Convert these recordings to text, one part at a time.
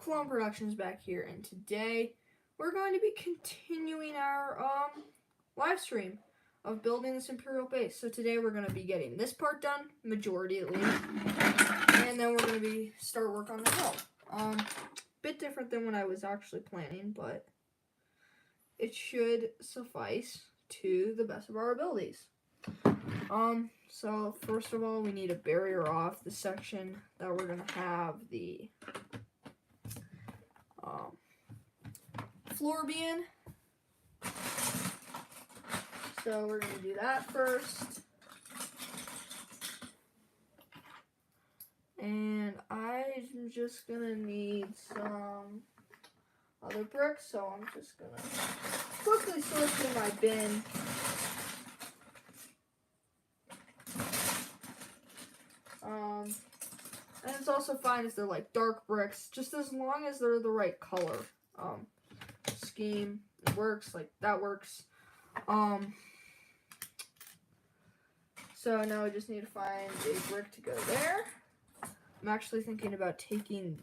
Clone Productions back here, and today we're going to be continuing our live stream of building this Imperial base. So today we're going to be getting this part done, majority at least, and then we're going to start work on the hill. Bit different than what I was actually planning, but it should suffice to the best of our abilities. So first of all, we need a barrier off the section that we're going to have the floor be in. So we're going to do that first. And I'm just going to need some other bricks, so I'm just going to quickly sort through my bin. And it's also fine if they're like dark bricks, just as long as they're the right color. Scheme works, like that works. So now I just need to find a brick to go there. I'm actually thinking about taking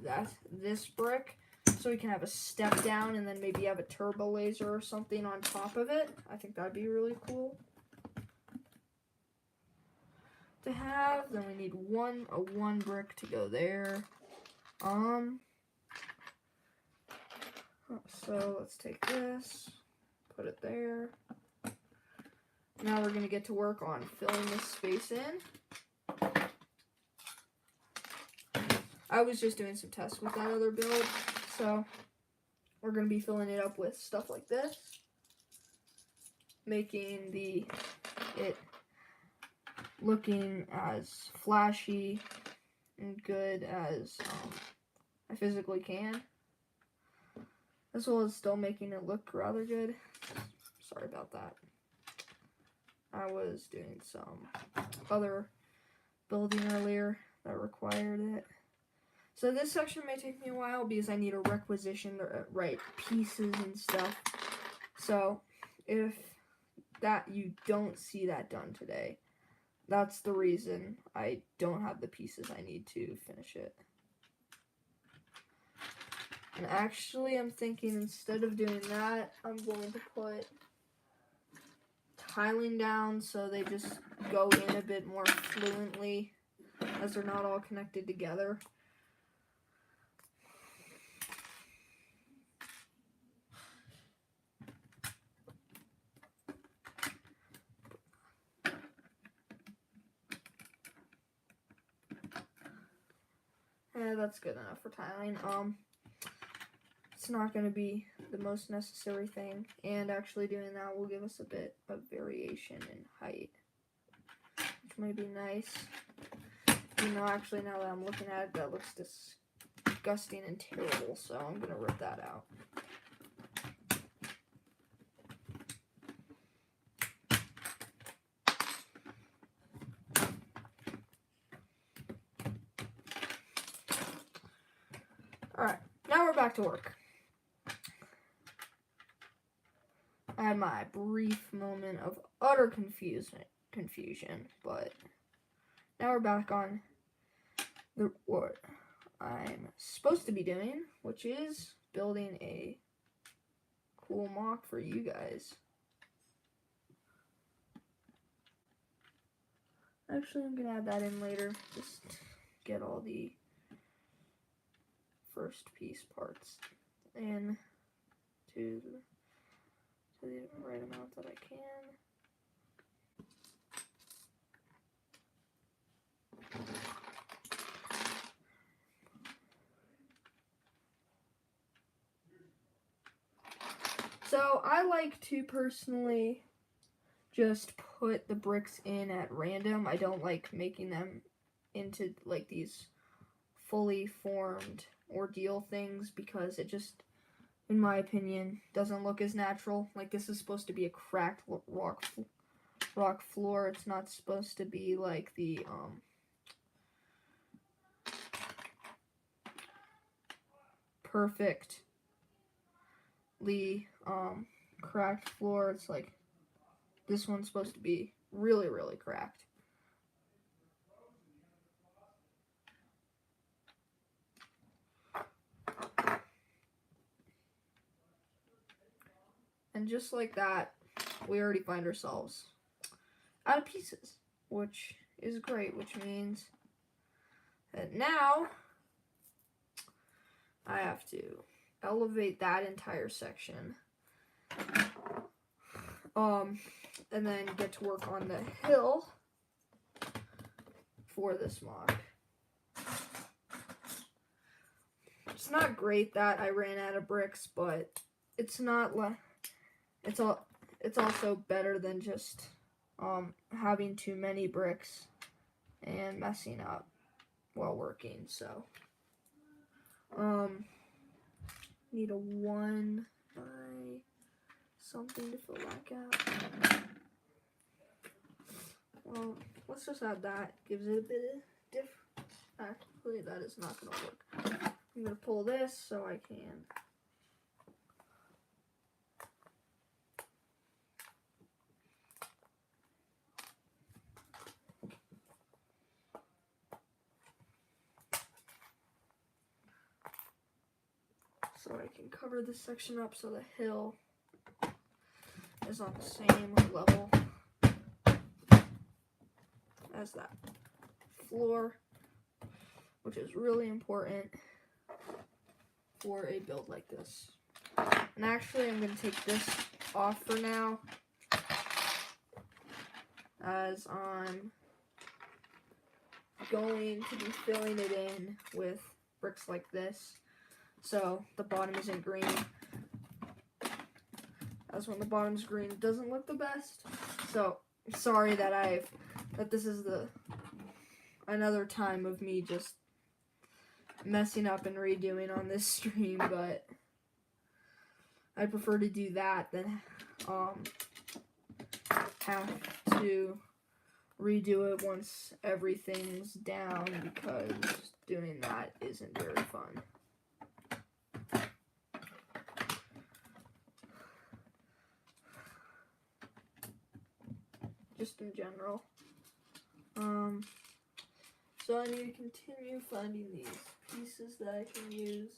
this brick so we can have a step down and then maybe have a turbo laser or something on top of it. I think that'd be really cool to have. Then we need one brick to go there. So let's take this, put it there. Now we're gonna get to work on filling this space in. I was just doing some tests with that other build, so we're gonna be filling it up with stuff like this, making it looking as flashy and good as I physically can, as well as still making it look rather good. Sorry about that. I was doing some other building earlier that required it. So this section may take me a while because I need to requisition the right pieces and stuff. So if you don't see that done today, that's the reason I don't have the pieces I need to finish it. And actually, I'm thinking instead of doing that, I'm going to put tiling down so they just go in a bit more fluently as they're not all connected together. Yeah, that's good enough for tiling. It's not going to be the most necessary thing, and actually doing that will give us a bit of variation in height, which might be nice. You know, actually, now that I'm looking at it, that looks disgusting and terrible, so I'm going to rip that out. Alright, now we're back to work. I had my brief moment of utter confusion, but now we're back on what I'm supposed to be doing, which is building a cool mock for you guys. Actually, I'm going to add that in later, just get all the first piece parts in to the right amount that I can. So I like to personally just put the bricks in at random. I don't like making them into like these fully formed ordeal things because it just, in my opinion, doesn't look as natural. Like, this is supposed to be a cracked rock floor. It's not supposed to be like the perfectly cracked floor. It's like this one's supposed to be really, really cracked. And just like that, we already find ourselves out of pieces, which is great, which means that now I have to elevate that entire section, and then get to work on the hill for this mock. It's not great that I ran out of bricks, but it's not it's also better than just having too many bricks and messing up while working. So need a 1 by something to fill that gap. Well, let's just add that. Gives it a bit of different. Actually, that is not going to work. I'm going to pull this so I can. So I can cover this section up so the hill is on the same level as that floor, which is really important for a build like this. And actually, I'm going to take this off for now, as I'm going to be filling it in with bricks like this, so the bottom isn't green. As when the bottom's green, it doesn't look the best. So sorry that this is another time of me just messing up and redoing on this stream, but I prefer to do that than have to redo it once everything's down, because doing that isn't very fun. Just in general. So I need to continue finding these pieces that I can use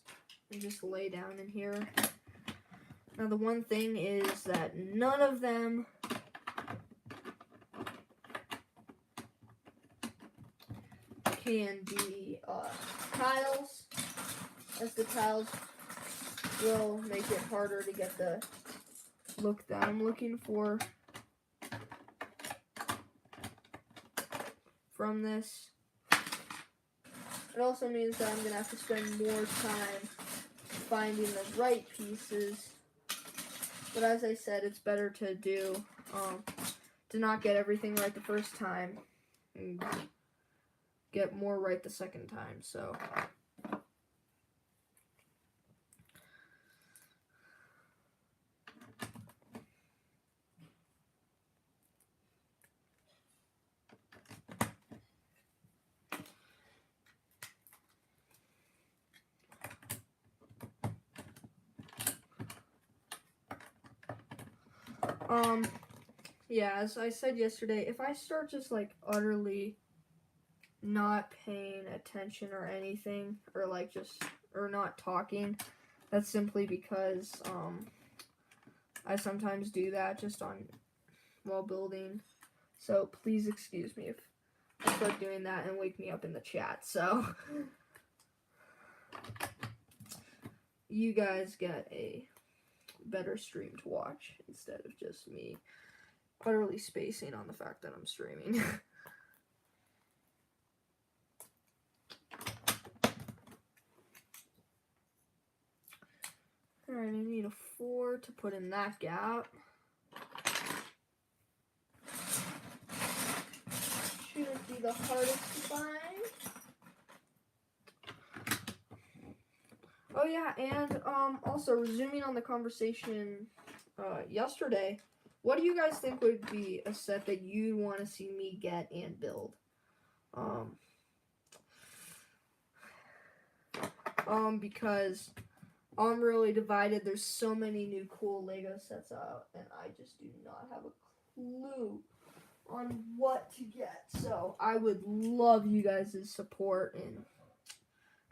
and just lay down in here. Now the one thing is that none of them can be tiles, as the tiles will make it harder to get the look that I'm looking for from this. It also means that I'm going to have to spend more time finding the right pieces. But as I said, it's better to to not get everything right the first time and get more right the second time. So yeah, as I said yesterday, if I start just like utterly not paying attention or anything, or like or not talking, that's simply because I sometimes do that just while building. So please excuse me if I start doing that and wake me up in the chat. So you guys get a better stream to watch instead of just me utterly spacing on the fact that I'm streaming. Alright, I need a 4 to put in that gap. Shouldn't be the hardest to find. Oh yeah, and also resuming on the conversation yesterday, what do you guys think would be a set that you'd want to see me get and build? Because I'm really divided. There's so many new cool Lego sets out, and I just do not have a clue on what to get. So I would love you guys' support in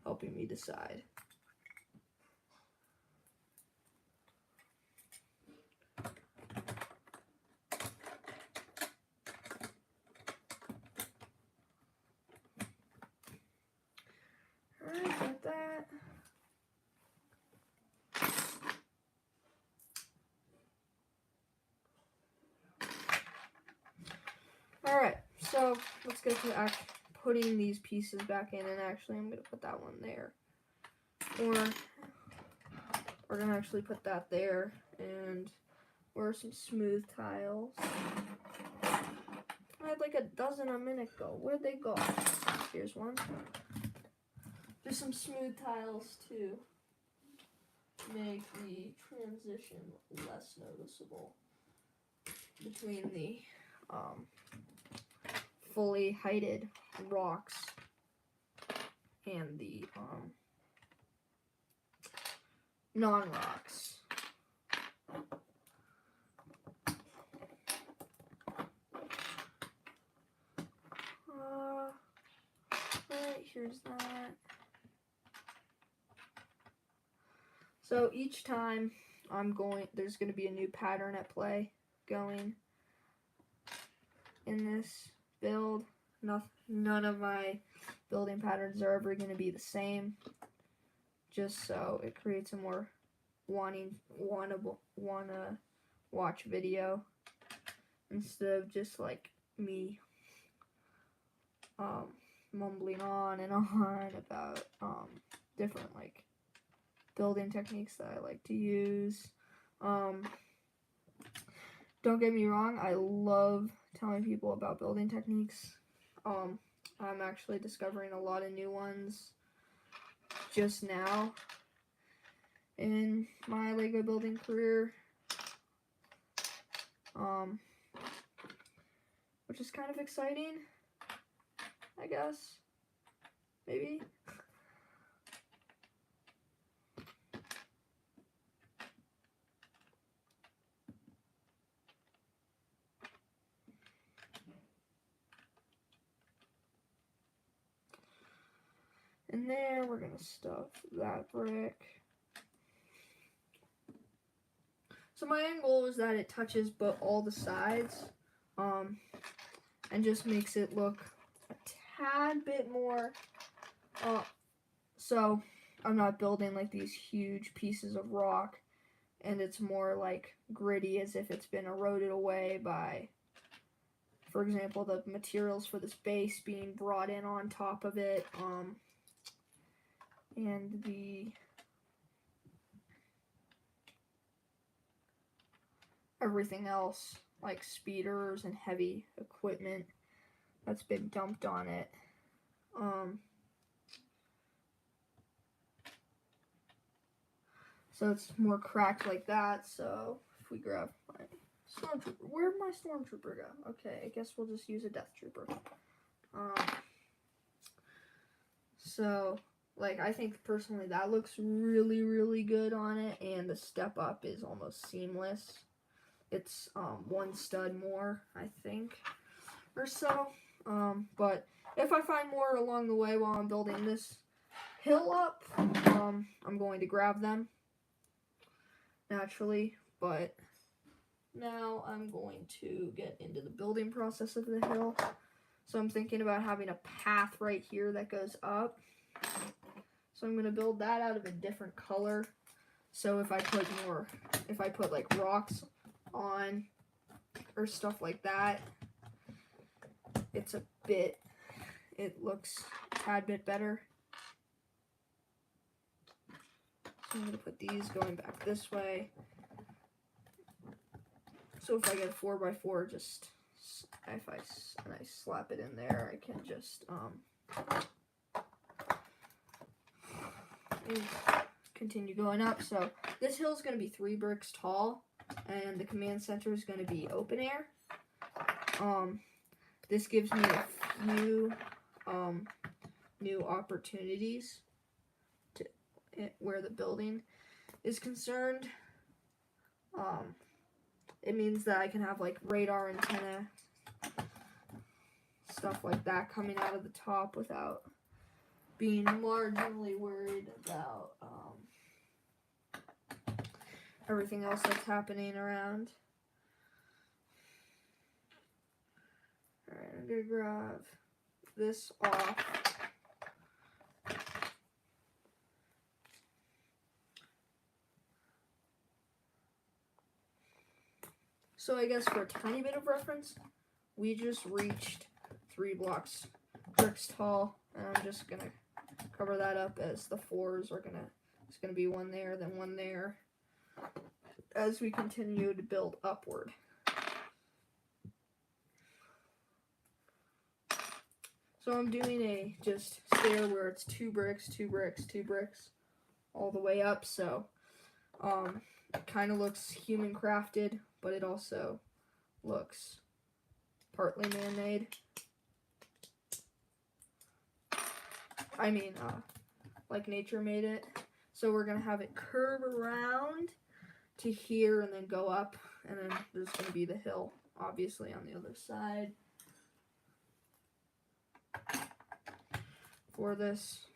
helping me decide. So let's get to putting these pieces back in, and actually I'm going to put that one there. Or we're going to actually put that there, and or some smooth tiles. I had like a dozen a minute ago. Where'd they go? Here's one. Just some smooth tiles to make the transition less noticeable between the fully heighted rocks and the non-rocks. Right, here's that. So each time there's going to be a new pattern at play going in this build. None of my building patterns are ever going to be the same, just so it creates a more wanna watch video instead of just like me mumbling on and on about different like building techniques that I like to use. Don't get me wrong, I love telling people about building techniques. I'm actually discovering a lot of new ones just now in my Lego building career, which is kind of exciting, I guess, maybe. In there, we're gonna stuff that brick. So my end goal is that it touches all the sides, and just makes it look a tad bit more, so I'm not building like these huge pieces of rock, and it's more like gritty as if it's been eroded away by, for example, the materials for this base being brought in on top of it, and the everything else like speeders and heavy equipment that's been dumped on it. So it's more cracked like that. So if we grab my stormtrooper, where'd my stormtrooper go? Okay, I guess we'll just use a death trooper. So like I think personally that looks really, really good on it, and the step up is almost seamless. It's one stud more, I think, or so. But if I find more along the way while I'm building this hill up, I'm going to grab them naturally. But now I'm going to get into the building process of the hill. So I'm thinking about having a path right here that goes up. So I'm going to build that out of a different color. So if I put like rocks on or stuff like that, it looks a tad bit better. So I'm going to put these going back this way. So if I get a 4x4, just and I slap it in there, I can just continue going up. So this hill is going to be 3 bricks tall, and the command center is going to be open air. This gives me a few new opportunities to where the building is concerned. It means that I can have like radar antenna, stuff like that coming out of the top without being marginally worried about everything else that's happening around. Alright, I'm gonna grab this off. So I guess for a tiny bit of reference, we just reached 3 bricks tall, and I'm just gonna cover that up as the 4s are gonna. It's gonna be 1 there, then 1 there, as we continue to build upward. So I'm doing a just stair where it's 2 bricks, 2 bricks, 2 bricks, all the way up. So it kind of looks human crafted, but it also looks partly man-made. I mean, like nature made it. So we're gonna have it curve around to here and then go up, and then there's gonna be the hill, obviously, on the other side. For this.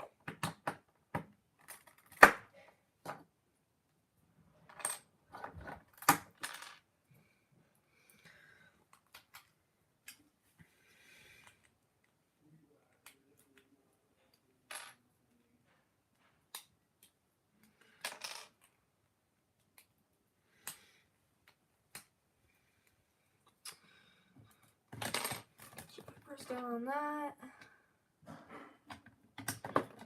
So press down on that.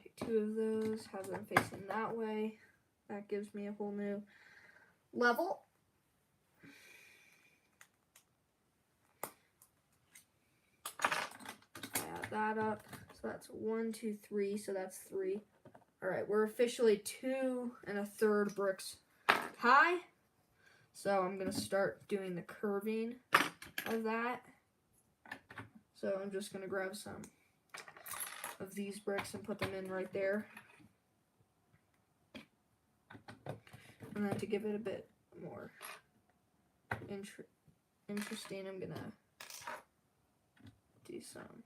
Take 2 of those, have them facing that way. That gives me a whole new level. Add that up. So that's 1, 2, 3. So that's 3. All right, we're officially 2 1/3 bricks high. So I'm gonna start doing the curving of that. So I'm just gonna grab some of these bricks and put them in right there. And then to give it a bit more interesting, I'm gonna do some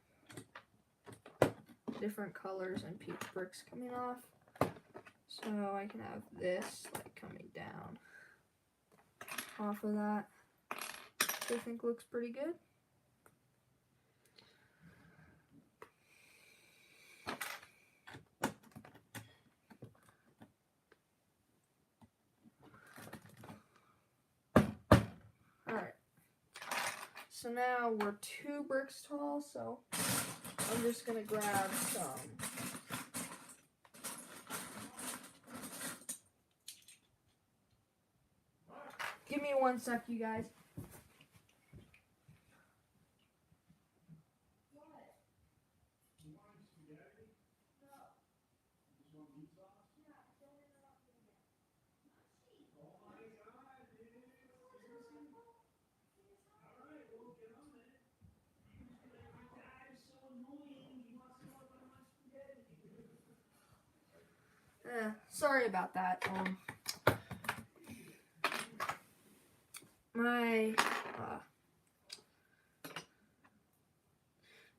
different colors and peach bricks coming off. So I can have this like coming down off of that, which I think looks pretty good. Alright, so now we're 2 bricks tall, so I'm just gonna grab some give me 1 sec, you guys. Sorry about that. My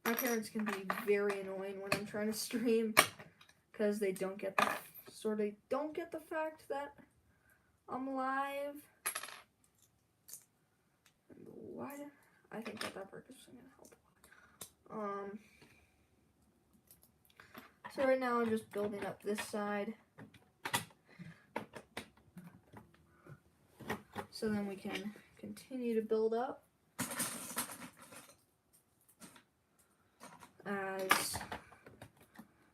parents can be very annoying when I'm trying to stream because they don't get the fact that I'm live. And why? I think that brick is gonna help. So right now I'm just building up this side. So then we can continue to build up as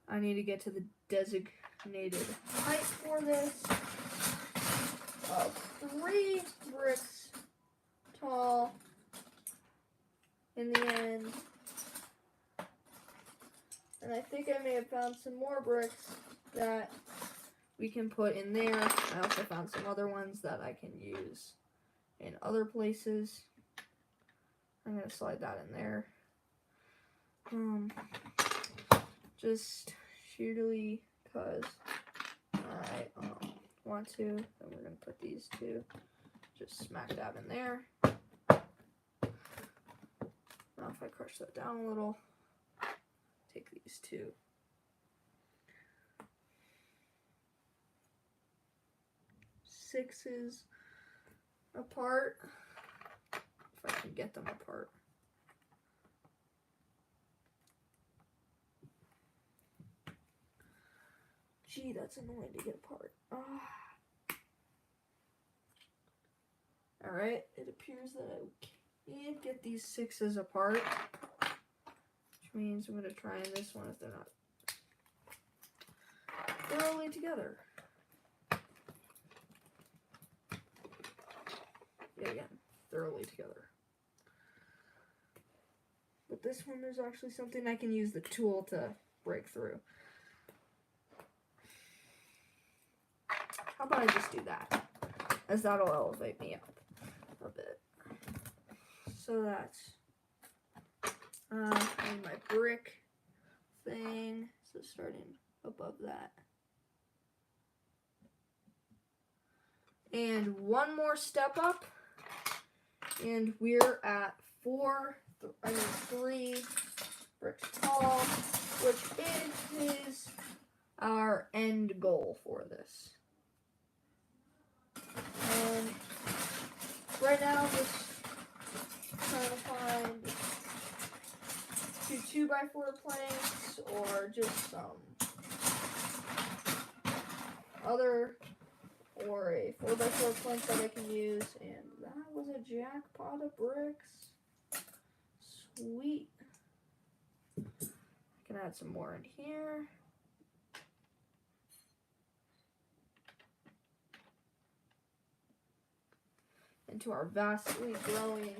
I need to get to the designated height for this of 3 bricks tall in the end. And I think I may have found some more bricks that we can put in there. I also found some other ones that I can use in other places. I'm going to slide that in there. Just sheerly because I want to. Then we're going to put these 2 just smack dab in there. Now if I crush that down a little, take these 2. Sixes apart, if I can get them apart. Gee, that's annoying to get apart. Alright, it appears that I can't get these 6s apart. means I'm going to try on this one if they're not thoroughly together. Yet again, thoroughly together. But this one, there's actually something I can use the tool to break through. How about I just do that, as that'll elevate me up a bit. So that's my brick thing, so starting above that. And one more step up, and we're at 3 bricks tall, which is our end goal for this. And right now, I'm just trying to find 2 2x4 planks or just some other, or a 4x4 plank that I can use. And that was a jackpot of bricks. Sweet. I can add some more in here. Into our vastly growing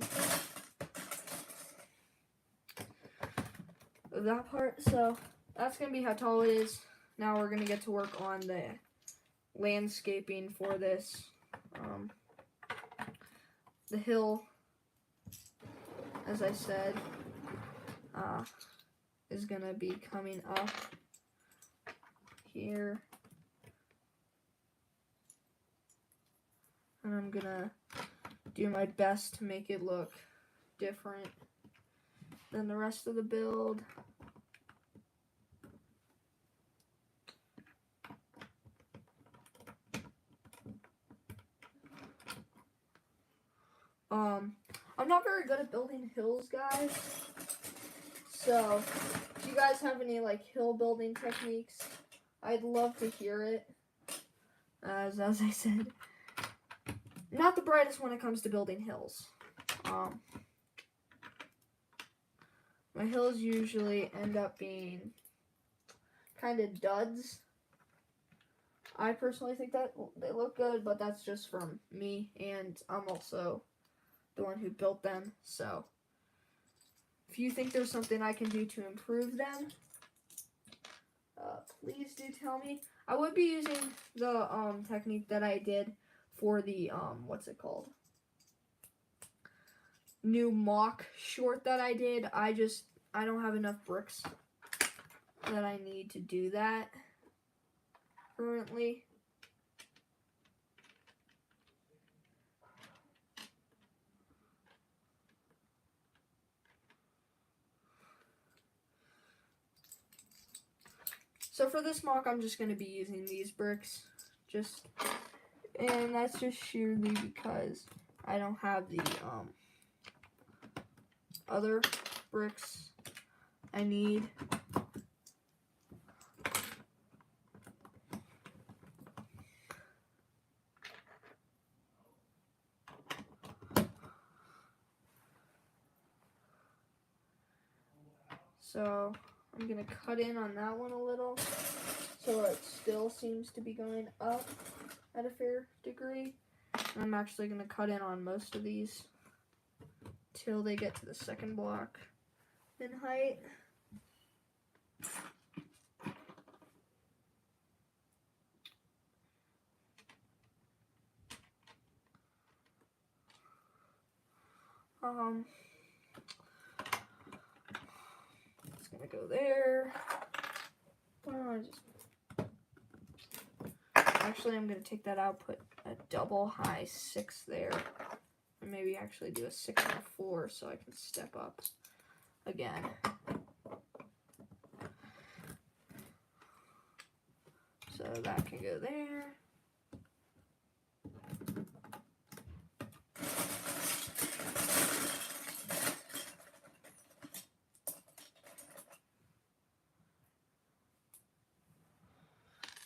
that part. So that's gonna be how tall it is. Now we're gonna get to work on the landscaping for this. The hill, as I said, is gonna be coming up here, and I'm gonna do my best to make it look different than the rest of the build. I'm not very good at building hills, guys. So, if you guys have any like hill building techniques, I'd love to hear it. As I said, not the brightest when it comes to building hills. My hills usually end up being kind of duds. I personally think that they look good, but that's just from me, and I'm also the one who built them. So if you think there's something I can do to improve them, please do tell me. I would be using the technique that I did for the what's it called, new mock short that I did. I don't have enough bricks that I need to do that currently. So for this mock, I'm just going to be using these bricks, and that's just sheerly because I don't have the other bricks I need. So I'm going to cut in on that one a little, so it still seems to be going up at a fair degree. And I'm actually going to cut in on most of these till they get to the second block in height. It's gonna go there. Actually, I'm gonna take that out, put a double high 6 there, and maybe actually do a 6 and a 4 so I can step up again. So that can go there.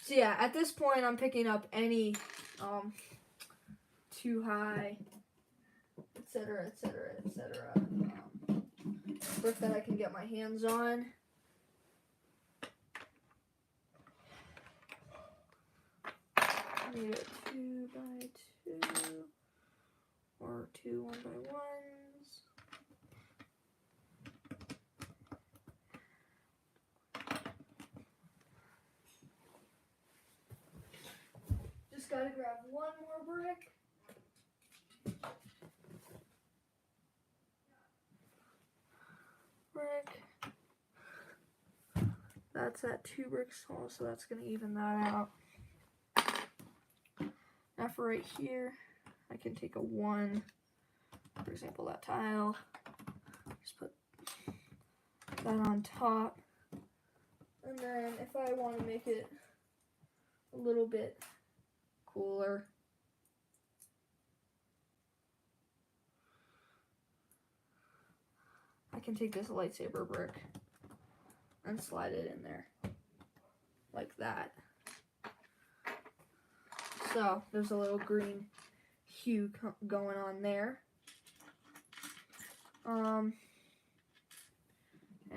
So yeah, at this point, I'm picking up any too high, etc., etc., etc. brick that I can get my hands on. Need a 2x2 or 2 1x1s. Just gotta grab one more brick. That's at 2 bricks tall, so that's gonna even that out. Now for right here, I can take a 1, for example, that tile, just put that on top, and then if I want to make it a little bit cooler, I can take this lightsaber brick and slide it in there, like that. So there's a little green hue going on there. And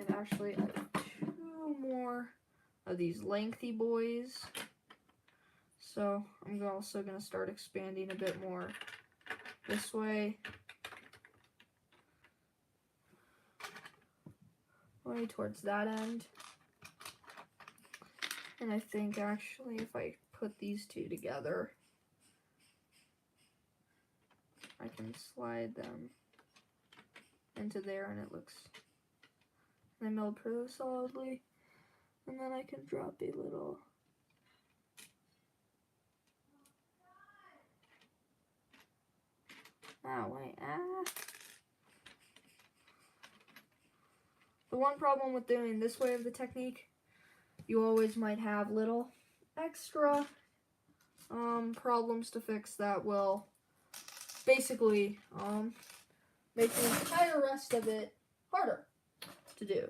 actually I have 2 more of these lengthy boys. So I'm also going to start expanding a bit more this way. Way towards that end. And I think actually if I put these 2 together, I can slide them into there and it looks, they meld pretty solidly. And then I can drop a little The one problem with doing this way of the technique, you always might have little extra problems to fix that will basically make the entire rest of it harder to do.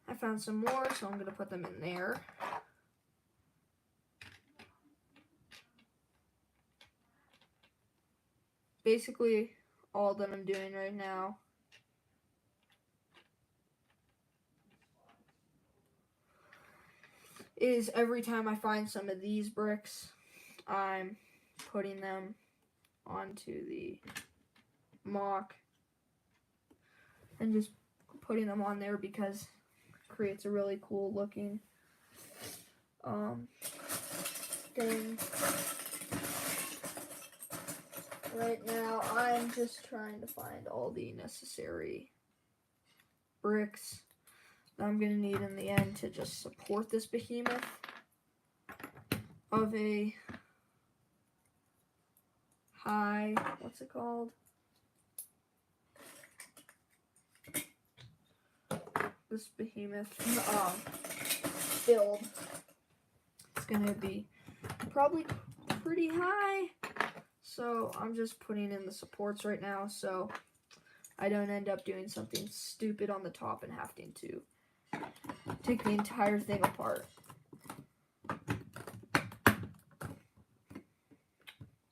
I found some more, so I'm going to put them in there. Basically, all that I'm doing right now is every time I find some of these bricks, I'm putting them onto the mock and just putting them on there because it creates a really cool looking thing. Right now, I'm just trying to find all the necessary bricks that I'm going to need in the end to just support this behemoth of a high, what's it called? This behemoth build. It's going to be probably pretty high. So I'm just putting in the supports right now so I don't end up doing something stupid on the top and having to take the entire thing apart.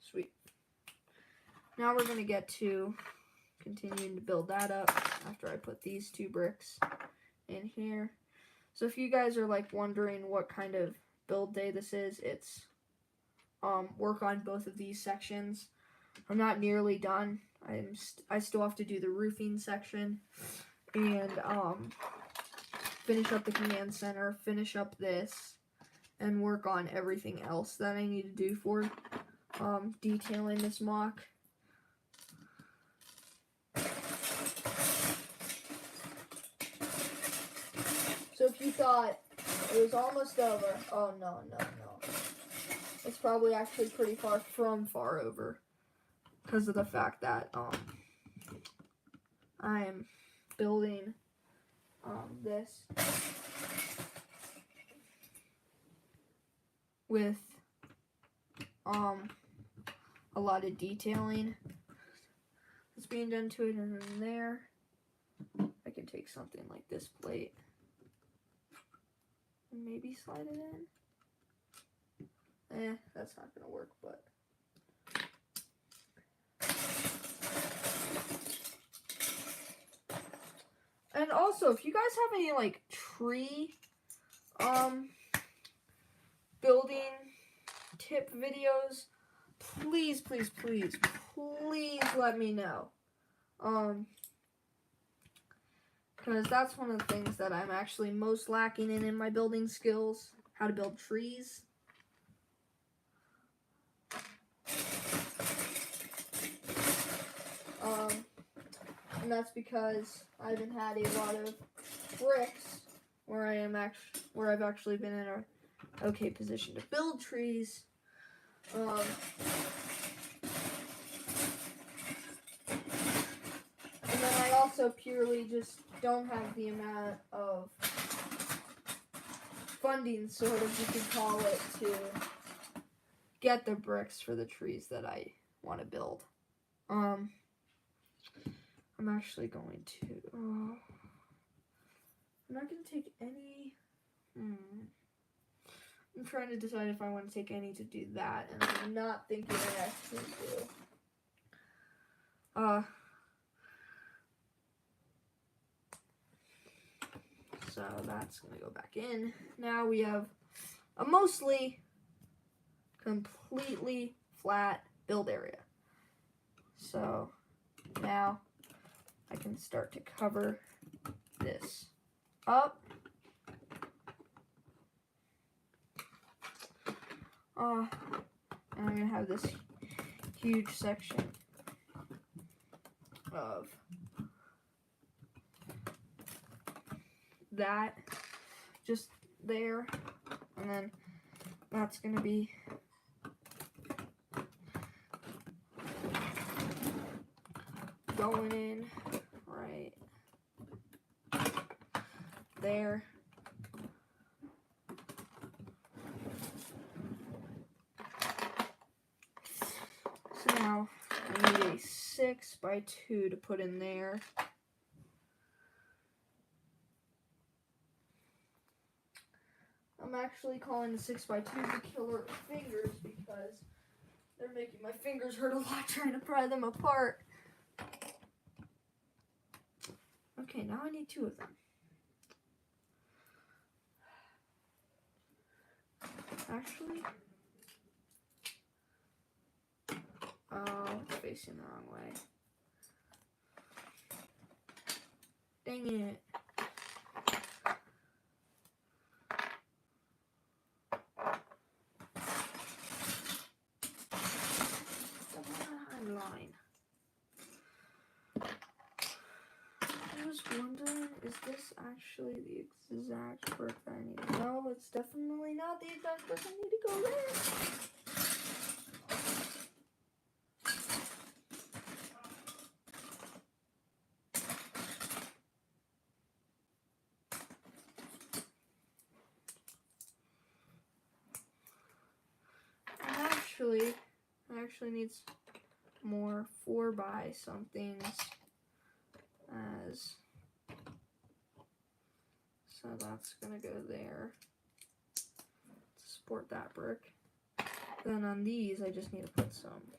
Sweet. Now we're going to get to continuing to build that up after I put these 2 bricks in here. So if you guys are like wondering what kind of build day this is, it's work on both of these sections. I'm not nearly done. I still have to do the roofing section and finish up the command center, finish up this, and work on everything else that I need to do for detailing this mock. So if you thought it was almost over, oh no. It's probably actually pretty far over because of the fact that I am building this with a lot of detailing that's being done to it, and then there I can can take something like this plate and maybe slide it in. That's not gonna work, but and also if you guys have any like tree building tip videos, please let me know. Because that's one of the things that I'm actually most lacking in my building skills, how to build trees. And that's because I haven't had a lot of bricks where I've actually been in a okay position to build trees. And then I also purely just don't have the amount of funding, sort of, you could call it, to get the bricks for the trees that I want to build. I'm actually going to, I'm not going to take any, I'm trying to decide if I want to take any to do that, and I'm not thinking I actually do. So that's going to go back in. Now we have a mostly completely flat build area. So now I can start to cover this up. And I'm going to have this huge section of that just there, and then that's going to be going in right there. So now I need a 6x2 to put in there. I'm actually calling the 6x2 the killer fingers because they're making my fingers hurt a lot trying to pry them apart. Okay, now I need 2 of them. Actually, it's facing the wrong way. Dang it. Line. I was wondering, is this actually the exact brick that I need? No, it's definitely not the exact brick I need to go there. And actually needs more 4x somethings as, so that's gonna go there to support that brick. Then on these I just need to put some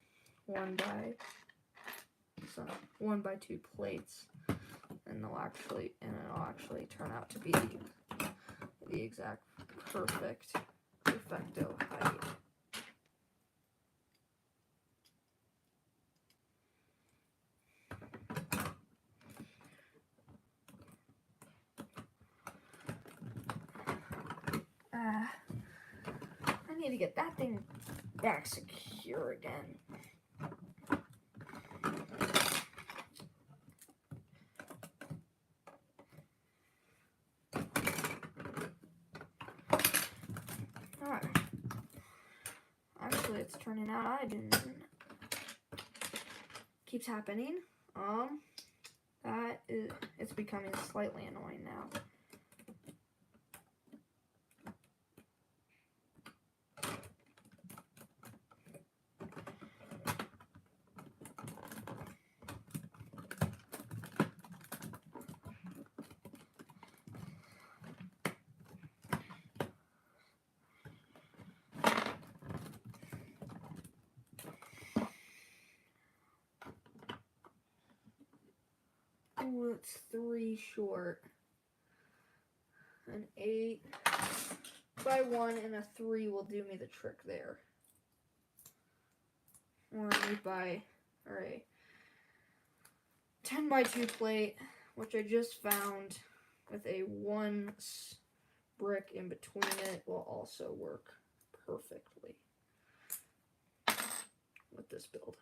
1x2 plates, and it'll actually turn out to be the exact perfecto height. I need to get that thing back secure again. Alright. Actually, it's turning out I didn't. Keeps happening. It's becoming slightly annoying now. it's 3 short. An 8 by 1 and a 3 will do me the trick there. Or an 8 by, or a 10 by 2 plate, which I just found with a 1 brick in between it, will also work perfectly with this build.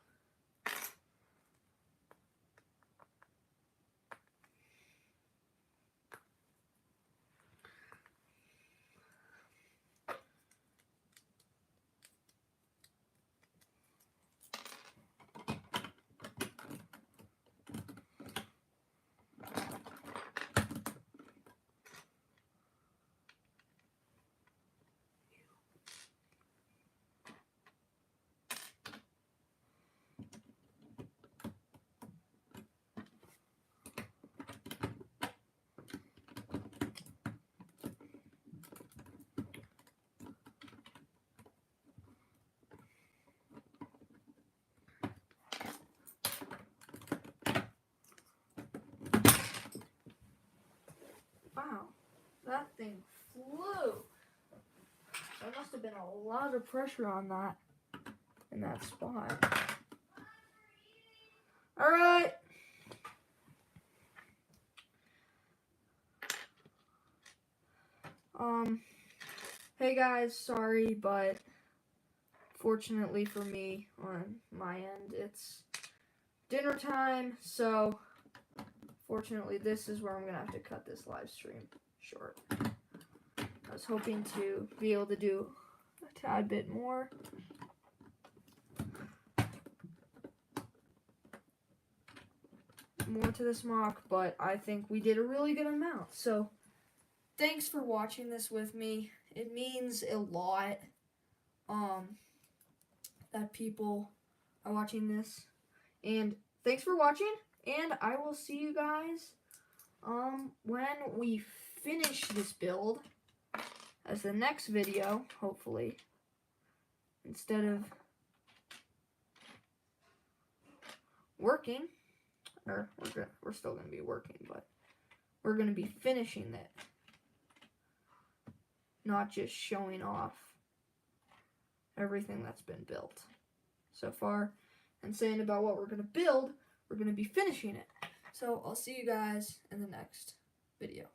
Wow, that thing flew. There must have been a lot of pressure on that in that spot. All right. Hey guys, sorry, but fortunately for me, on my end, it's dinner time, so fortunately this is where I'm gonna have to cut this live stream short. I was hoping to be able to do a tad bit more. More to this mock, but I think we did a really good amount. So thanks for watching this with me. It means a lot that people are watching this. And thanks for watching, and I will see you guys when we finish this build as the next video, hopefully, instead of working, or we're still going to be working, but we're going to be finishing it, not just showing off everything that's been built so far and saying about what we're going to build. We're going to be finishing it. So I'll see you guys in the next video.